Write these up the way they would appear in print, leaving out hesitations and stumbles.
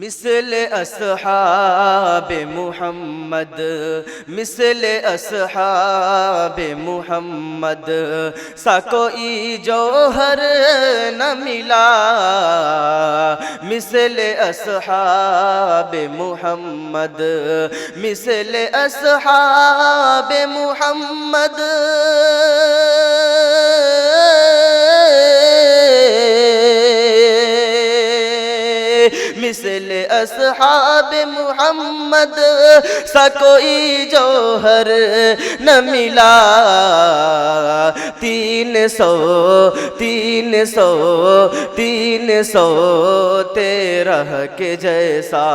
مثل اصحاب محمد، مثل اصحاب محمد سا کوئی جوہر نہ ملا، مثل اصحاب محمد، مثل اصحاب محمد مثل اصحاب محمد سا کوئی جوہر نہ ملا، 313 کے جیسا،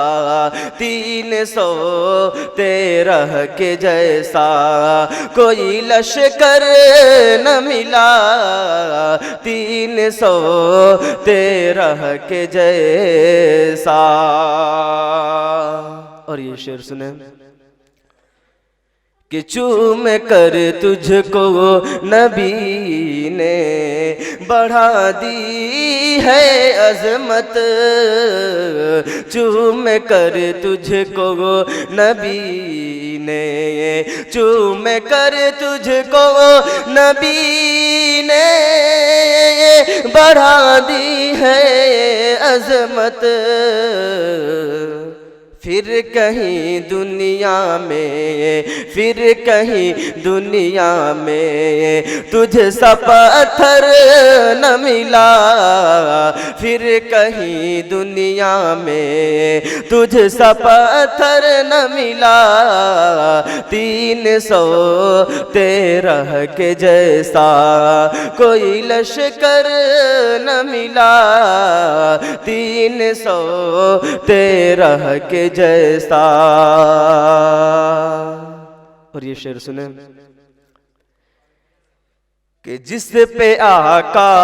313 کے جیسا کوئی لشکر نہ ملا، 313 کے جیسا۔ اور یہ شعر سنیں کہ چوم کر تجھ کو نبی نے بڑھا دی ہے عظمت، چوم کر تجھ کو نبی نے، چوم کر تجھ کو نبی نے بڑھا دی ہے عظمت، پھر کہیں دنیا میں، پھر کہیں دنیا میں تجھ سا پتھر نہ ملا، پھر کہیں دنیا میں تجھ سا پتھر نہ ملا، 313 کے جیسا کوئی لشکر نہ ملا، 313 کے جیسا۔ اور یہ شعر سنیں کہ جس پہ آقا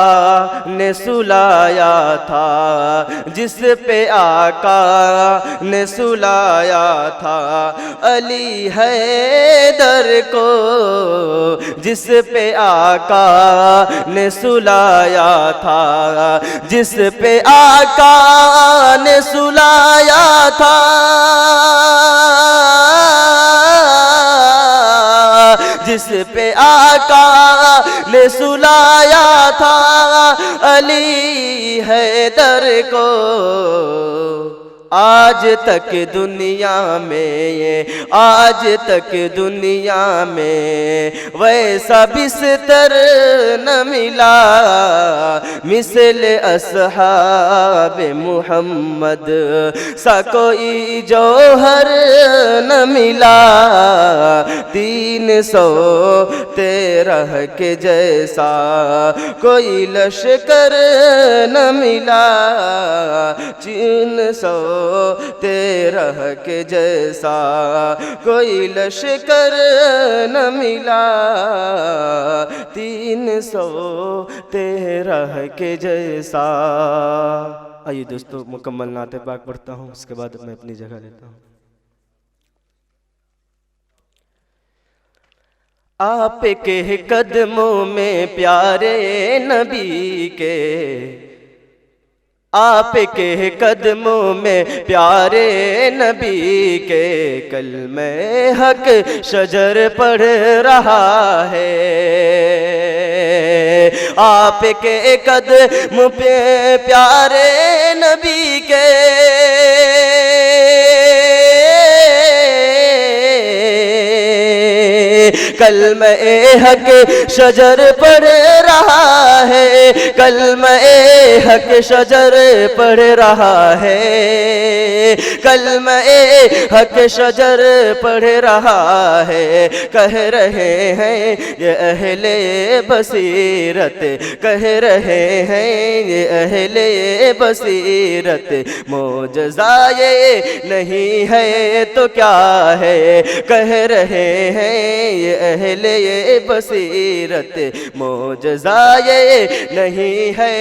نے سلایا تھا، جس پہ آقا نے سلایا تھا علی حیدر کو، جس پہ آقا نے سلایا تھا، جس پہ آقا نے سلایا تھا جس پہ آقا نے سلایا تھا علی حیدر کو، آج تک دنیا میں، آج تک دنیا میں ویسا بستر نہ ملا، مثل اصحاب محمد سا کوئی جوہر نہ ملا، 313 کے جیسا کوئی لشکر نہ ملا، 313 کے جیسا کوئی لشکر نہ ملا، 313 کے جیسا۔ آئیے دوستو مکمل نعت پاک پڑھتا ہوں، اس کے بعد میں اپنی جگہ لیتا ہوں۔ آپ کے قدموں میں پیارے نبی کے، آپ کے قدموں میں پیارے نبی کے کلمہ حق شجر پڑھ رہا ہے، آپ کے قدموں پہ پیارے نبی کے کلمہ حق شجر پڑھ رہا ہے، کلمہ حق شجر پڑھ رہا ہے، کلمہ حق شجر پڑھ رہا ہے، کہہ رہے ہیں یہ اہل بصیرت، کہہ رہے ہیں یہ اہل بصیرت، معجزہ یہ نہیں ہے تو کیا ہے، کہہ رہے ہیں یہ اہل بصیرت، معجزہ یہ نہیں ہے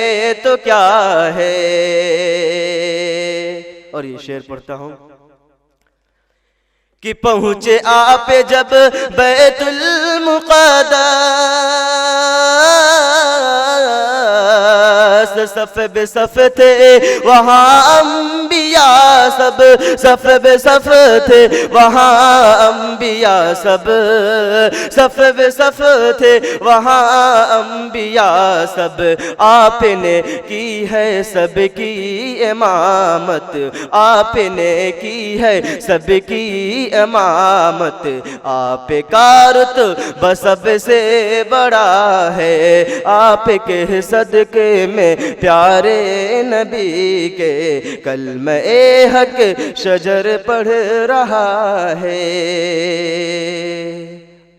تو کیا ہے۔ اور یہ شعر پڑھتا ہوں کہ پہنچے آپ جب بیت المقدس، صف بے صف تھے وہاں انبیاء، انبیاء سب صف بے صف تھے وہاں انبیاء سب صف بے صف تھے وہاں انبیاء سب آپ نے کی ہے سب کی امامت آپ نے کی ہے سب کی امامت آپ کا رتبہ سب سے بڑا ہے آپ کے صدقے میں پیارے نبی کے کلمہ حق شجر پڑھ رہا ہے۔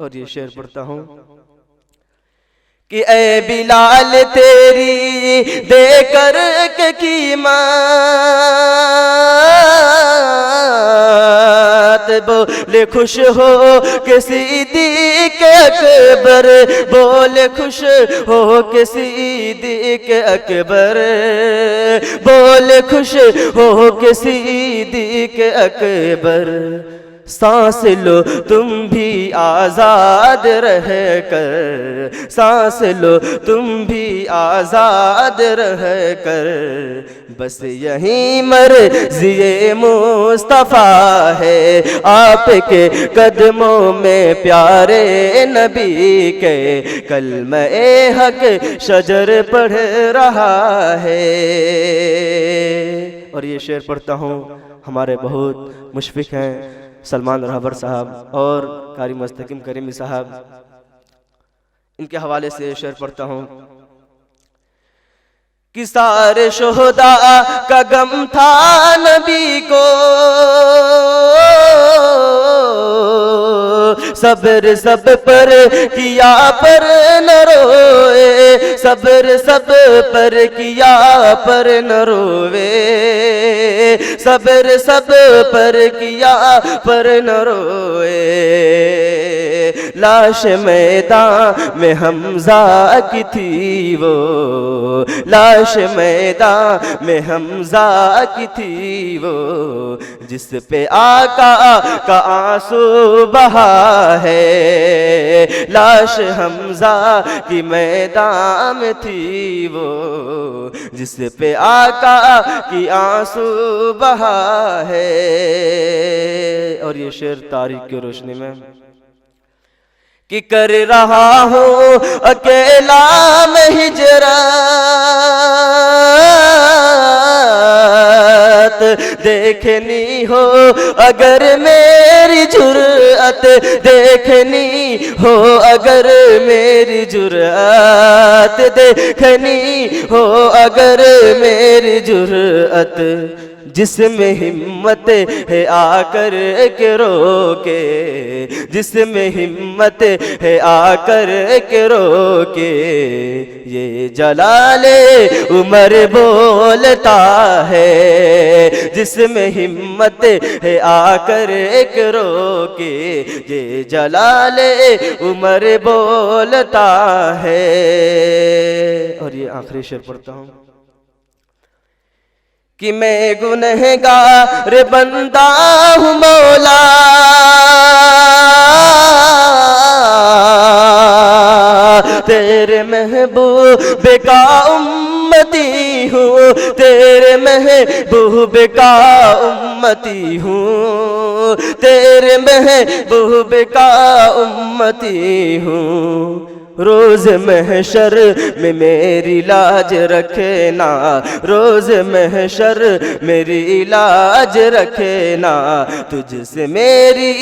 اور یہ شعر پڑھتا ہوں کہ اے بلال تیری دے کر کے قیمت بولے خوش ہو کہ صدیق اکبر بولے خوش ہو کہ صدیق اکبر بولے خوش ہو کہ صدیق اکبر سانس لو تم بھی آزاد رہ کر سانس لو تم بھی آزاد رہ کر بس یہی مرضی مصطفیٰ ہے آپ کے قدموں میں پیارے نبی کے کلمہ حق شجر پڑھ رہا ہے۔ اور یہ شعر پڑھتا ہوں ہمارے بہت مشفق ہیں سلمان رہبر صاحب اور قاری مستقیم کریمی صاحب، ان کے حوالے سے شعر پڑھتا ہوں کہ سارے شہداء کا غم تھا نبی کو صبر سب پر کیا پر نہ روئے صبر سب پر کیا پر نہ روئے صبر سب پر کیا پر نہ روئے لاش میدان میں حمزہ کی تھی وہ لاش میدان میں حمزہ کی تھی وہ جس پہ آقا کا آنسو بہا ہے لاش حمزہ کی میدان میں تھی وہ جس پہ آقا کی آنسو بہا ہے۔ اور یہ شعر تاریخ کی روشنی میں کہ کر رہا ہوں اکیلا میں ہجرت دیکھنی ہو اگر میری جرأت دیکھنی ہو اگر میری جرأت دیکھنی ہو اگر میری جرأت جس میں ہمت ہے آ کر کے روکے جس میں ہمت ہے آ کر کے روکے یہ جلال عمر بولتا ہے جس میں ہمت ہے آ کر کے روکے یہ جلال عمر بولتا ہے۔ اور یہ آخری شعر پڑھتا ہوں کہ میں گنہگار بندہ ہوں مولا تیرے محبوب کا امتی ہوں تیرے محبوب کا امتی ہوں تیرے محبوب کا امتی ہوں روز محشر میں میری لاج رکھنا روز محشر میری لاج رکھنا تجھ سے میری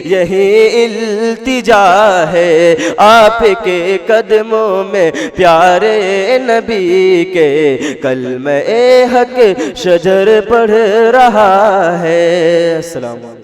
یہی التجا ہے آپ کے قدموں میں پیارے نبی کے کلمہ حق شجر پڑھ رہا ہے۔ السلام علیکم۔